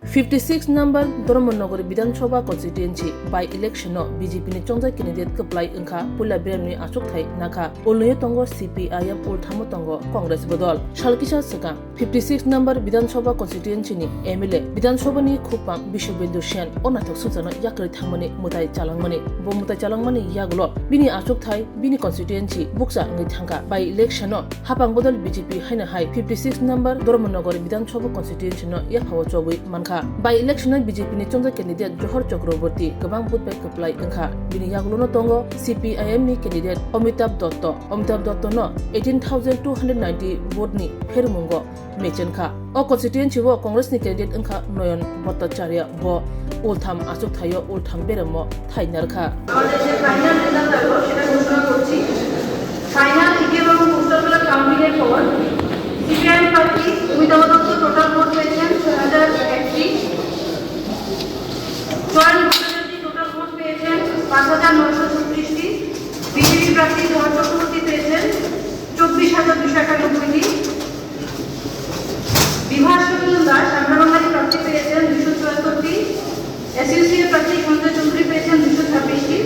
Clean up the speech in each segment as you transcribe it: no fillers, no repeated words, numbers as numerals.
56 number Dormonogori Bidanchoba constituency by election BJP ni chongja candidate kaplai ingkha pula bremni achuk thai nakha olnoye tongo CPIM ulthamo tongo Congress bodol shalkisa saka 56 number Bidanchoba constituency ni MLA Bidanchoba ni khupang Bishobendra Sen onathok sujana yakri thangmani mutai chalangmani bo mutai chalangmani yaglo bini achuk thai bini constituency buksa ngai thangka by election hapang bodol BJP haina hai 56 number Dormonogori Bidanchoba constituency no yakhawa chobui manka by election BJP ni chongja candidate Johor Chakraborty kabang putbai kaplai ingkha bini yaglono tongo CPIM ni candidate Amitabh Dotto no 18,290 vote ni phermungo mechenka o constituency wo Congress ni candidate ingkha Noyon Bhattacharya bo ultham achuk thayo ultham beramo thainarkha আমাদের যে final result হলো সেটা ঘোষণা করছি final থেকে এবং পোস্টারগুলো কমপ্লিটের পর CPIM প্রার্থী অমিতাভ দত্ত টোটাল ভোট পেয়েছেন 6031 সোয়ান ভট্টাচার্য টোটাল ভোট পেয়েছেন 5936টি বিজেপি প্রার্থী জহর চক্রবর্তী পেয়েছেন 24291টি বিভাস দাস আন্ধ্রবাঙ্গালী প্রার্থী পেয়েছেন 274টি এসইউসিএ প্রার্থী সঞ্জয় চৌধুরী পেয়েছেন 226টি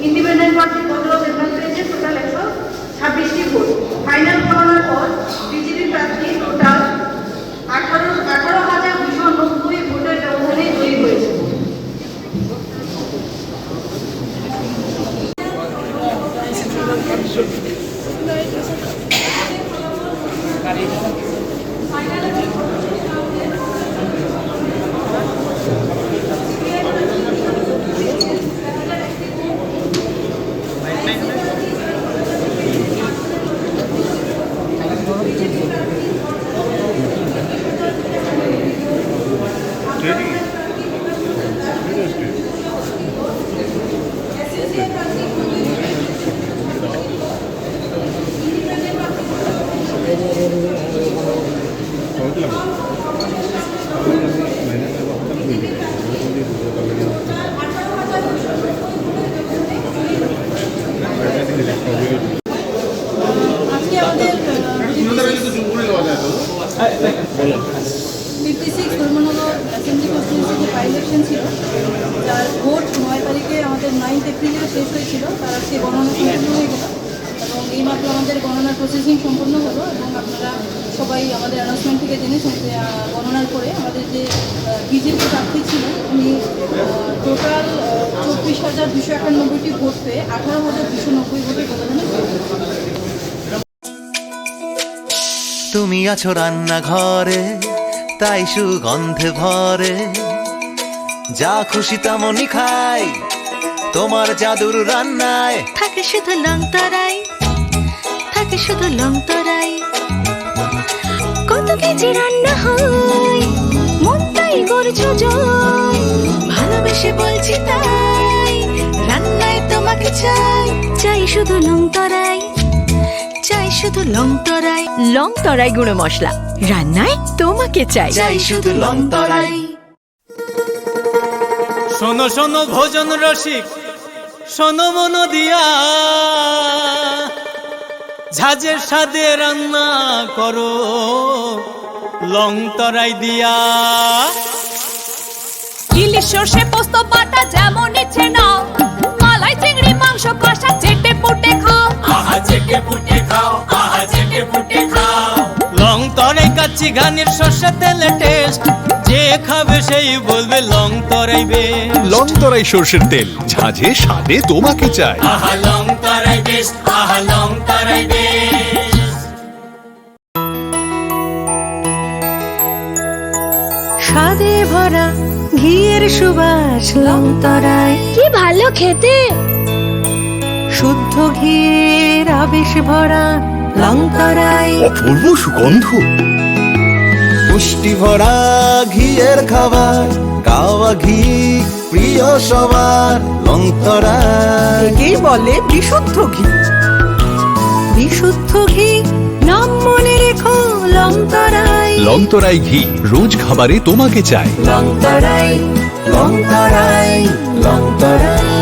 ইন্ডিপেন্ডেন্ট প্রার্থী বদল দেবনাথ পেয়েছেন টোটাল 126টি ভোট ফাইনাল গণনার পর বিজেপি প্রার্থী টোটাল 18,290 ভোটের ব্যবধানে জয়ী হয়েছে। ইলেকশন ছিল যার ভোট 9 তারিখে আমাদের 9 এপ্রিলে শেষ হয়েছিল তার আজকে গণনা সম্পন্ন হয়ে গেল এবং এইমাত্র আমাদের গণনার প্রসেসিং সম্পন্ন হলো এবং আপনারা সবাই আমাদের অ্যানাউন্সমেন্ট থেকে জেনে গণনার পরে আমাদের যে বিজেপি প্রার্থী ছিল উনি টোটাল 24,291টি ভোট পেয়ে 18,290 ভোটের ব্যবধানে তুমি আছো রান্নাঘরে তাই সুগন্ধে ভরে যা খুশি তেমনই খাই তোমার জাদুর রান্নায় থাকে শুধু লং তরাই থাকে শুধু লং তরাই কত কেজি রান্না হয় মন তাই করছো জয় ভালোবেসে বলছি তাই রান্নায় তোমাকে চাই চাই শুধু লং তরাই চাই শুধু লং তরাই গুঁড়ো মশলা রান্নায় তোমাকে চাই চাই শুধু লং তরাই। শোনো শোনো ভোজন রসিক শোনো মন দিয়া ঝাঁঝের স্বাদে রান্না করো লং তরাই দিয়া ইলিশ সর্ষে পোস্ত বাটা যেমন ইচ্ছে নাও মালাই চিংড়ি মাংস কষা চেটে পুটে খাও আহা চেটে পুটে খাও আহা চেটে পুটে খাও লং তরাই কাচ্চি ঘানির সর্ষে তেলে টেস্ট যে খাবে সেই বলবে লং তরাই বেশ লং তরাই সরষের তেল ঝাঁঝে স্বাদে তোমাকে চাই আহা লং তরাই বেশ আহা লং তরাই বেশ স্বাদে ভরা ঘিয়ের সুবাস লং তরাই কি ভালো খেতে শুদ্ধ ঘিয়ের আবেশ ভরা লং তরাই অপূর্ব সুগন্ধ পুষ্টি ভরা ঘিয়ের খাবার কাওয়া ঘি প্রিয় সবার লং তরাই একেই বলে বিশুদ্ধ ঘি বিশুদ্ধ ঘি নাম মনে রেখো লং তরাই লং তরাই ঘি রোজ খাবারে তোমাকে চাই লং তরাই লং তরাই লং তরাই।